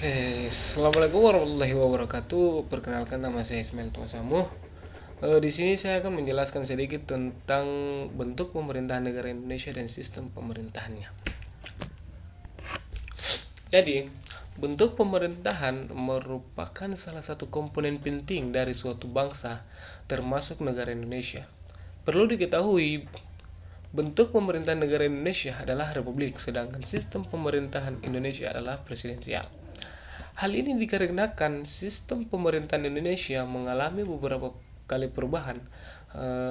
Assalamualaikum warahmatullahi wabarakatuh. Perkenalkan, nama saya Ismail Tuasamu. Di sini saya akan menjelaskan sedikit tentang bentuk pemerintahan negara Indonesia dan sistem pemerintahannya. Jadi, bentuk pemerintahan merupakan salah satu komponen penting dari suatu bangsa, termasuk negara Indonesia. Perlu diketahui, bentuk pemerintahan negara Indonesia adalah republik, sedangkan sistem pemerintahan Indonesia adalah presidensial. Hal ini dikarenakan sistem pemerintahan Indonesia mengalami beberapa kali perubahan.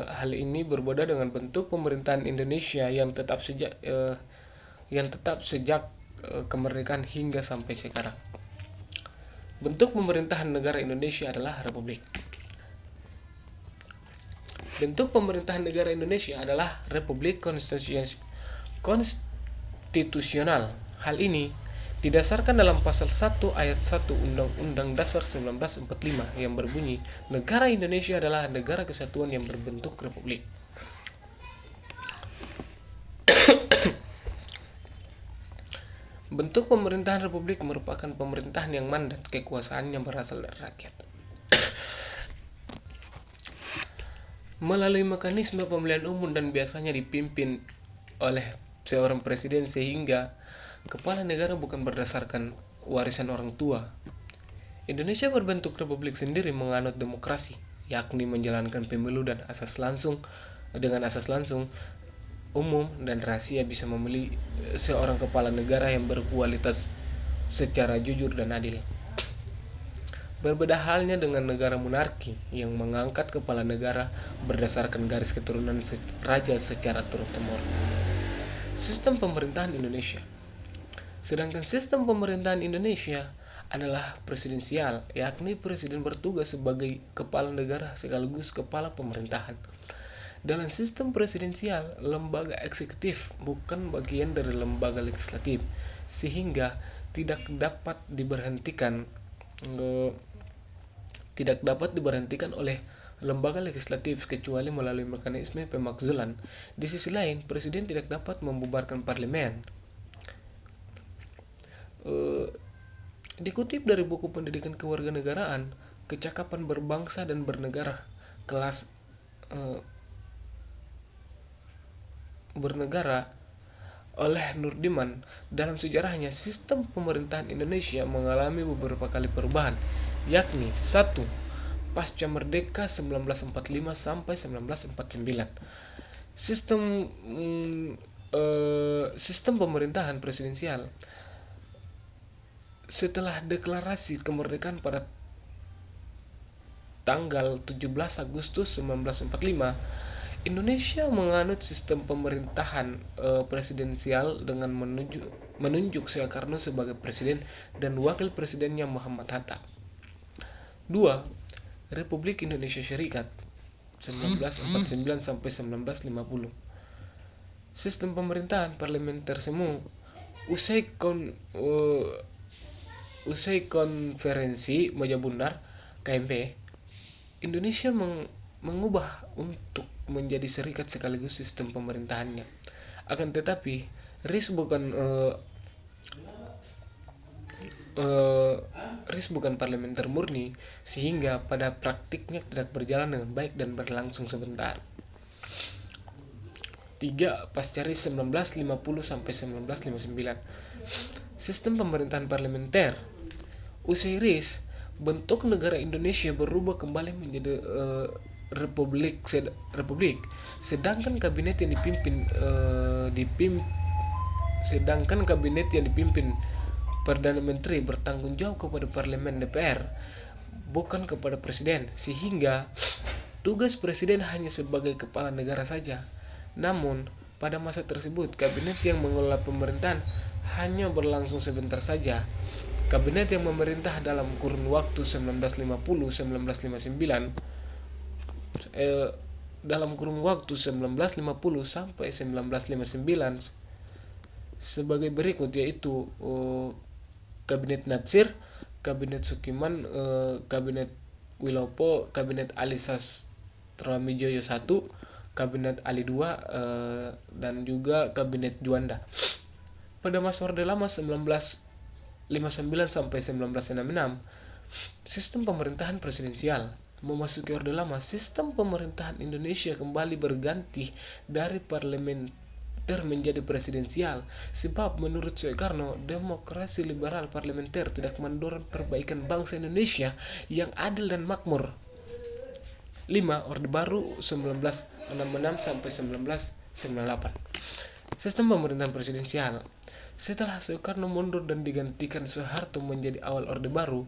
Hal ini berbeda dengan bentuk pemerintahan Indonesia yang tetap sejak kemerdekaan hingga sampai sekarang. Bentuk pemerintahan negara Indonesia adalah republik. Bentuk pemerintahan negara Indonesia adalah republik konstitusional. Hal ini didasarkan dalam pasal 1 ayat 1 Undang-Undang Dasar 1945 yang berbunyi, negara Indonesia adalah negara kesatuan yang berbentuk republik. Bentuk pemerintahan republik merupakan pemerintahan yang mandat kekuasaannya berasal dari rakyat melalui mekanisme pemilihan umum dan biasanya dipimpin oleh seorang presiden, sehingga kepala negara bukan berdasarkan warisan orang tua. Indonesia berbentuk republik sendiri menganut demokrasi, yakni menjalankan pemilu dengan asas langsung, umum, dan rahasia, bisa memilih seorang kepala negara yang berkualitas secara jujur dan adil. Berbeda halnya dengan negara monarki yang mengangkat kepala negara berdasarkan garis keturunan raja secara turun-temurun. Sistem pemerintahan Indonesia. Sedangkan sistem pemerintahan Indonesia adalah presidensial, yakni presiden bertugas sebagai kepala negara sekaligus kepala pemerintahan. Dalam sistem presidensial, lembaga eksekutif bukan bagian dari lembaga legislatif, sehingga tidak dapat diberhentikan oleh lembaga legislatif kecuali melalui mekanisme pemakzulan. Di sisi lain, presiden tidak dapat membubarkan parlemen. Dikutip dari buku Pendidikan Kewarganegaraan, Kecakapan Berbangsa dan Bernegara, kelas bernegara oleh Nurdiman, dalam sejarahnya sistem pemerintahan Indonesia mengalami beberapa kali perubahan, yakni 1. Pasca Merdeka 1945 sampai 1949. Sistem pemerintahan presidensial. Setelah deklarasi kemerdekaan pada tanggal 17 Agustus 1945, Indonesia menganut sistem pemerintahan presidensial dengan menunjuk Soekarno sebagai presiden dan wakil presidennya Muhammad Hatta. 2. Republik Indonesia Syarikat 1949 sampai 1950. Sistem pemerintahan parlementer semu. Usai konferensi Meja Bundar KMP, Indonesia mengubah untuk menjadi serikat sekaligus sistem pemerintahannya. Akan tetapi, RIS bukan parlementer murni, sehingga pada praktiknya tidak berjalan dengan baik dan berlangsung sebentar. 3. Pasca RIS 1950 sampai 1959. Sistem pemerintahan parlementer. Usai RIS, bentuk negara Indonesia berubah kembali menjadi republik, sedangkan kabinet yang dipimpin Perdana Menteri bertanggung jawab kepada parlemen DPR, bukan kepada presiden, sehingga tugas presiden hanya sebagai kepala negara saja. Namun, pada masa tersebut, kabinet yang mengelola pemerintahan hanya berlangsung sebentar saja. Kabinet yang memerintah dalam kurun waktu 1950 sampai 1959 sebagai berikut, yaitu Kabinet Natsir, Kabinet Sukiman, Kabinet Wilopo, Kabinet Ali Sastroamidjojo I, Kabinet Ali II, dan juga Kabinet Juanda. Pada masa Orde Lama 59 sampai 1966, sistem pemerintahan presidensial. Memasuki Orde Lama, sistem pemerintahan Indonesia kembali berganti dari parlementer menjadi presidensial, sebab menurut Soekarno, demokrasi liberal parlementer tidak mendorong perbaikan bangsa Indonesia yang adil dan makmur. 5. Orde Baru 1966 sampai 1998. Sistem pemerintahan presidensial. Setelah Soekarno mundur dan digantikan Soeharto menjadi awal Orde Baru,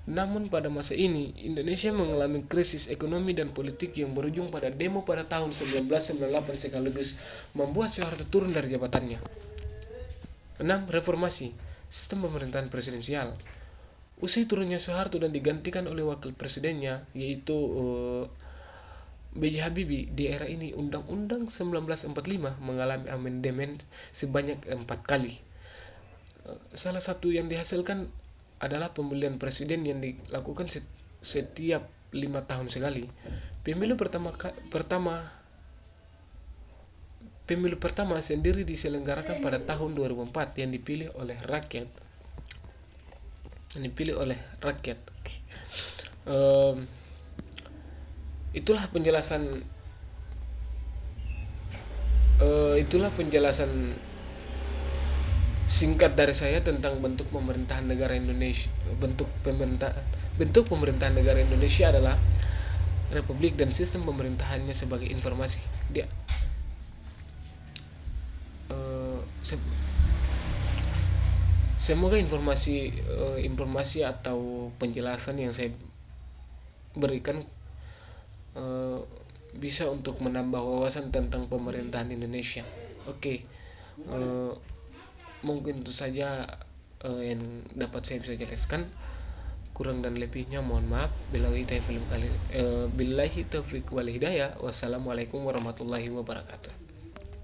namun pada masa ini Indonesia mengalami krisis ekonomi dan politik yang berujung pada demo pada tahun 1998 sekaligus membuat Soeharto turun dari jabatannya. 6. Reformasi sistem pemerintahan presidensial. Usai turunnya Soeharto dan digantikan oleh wakil presidennya yaitu B.J. Habibie, di era ini Undang-Undang 1945 mengalami amandemen sebanyak 4 kali. Salah satu yang dihasilkan adalah pemilihan presiden yang dilakukan setiap 5 tahun sekali. Pemilu pertama sendiri diselenggarakan pada tahun 2004 yang dipilih oleh rakyat. Itulah penjelasan singkat dari saya tentang bentuk pemerintahan negara Indonesia. Bentuk pemerintahan negara Indonesia adalah republik dan sistem pemerintahannya sebagai informasi. Semoga informasi atau penjelasan yang saya berikan bisa untuk menambah wawasan tentang pemerintahan Indonesia. Mungkin itu saja yang dapat saya bisa jelaskan. Kurang dan lebihnya mohon maaf. Billahi taufiq wal hidayah. Wassalamualaikum warahmatullahi wabarakatuh.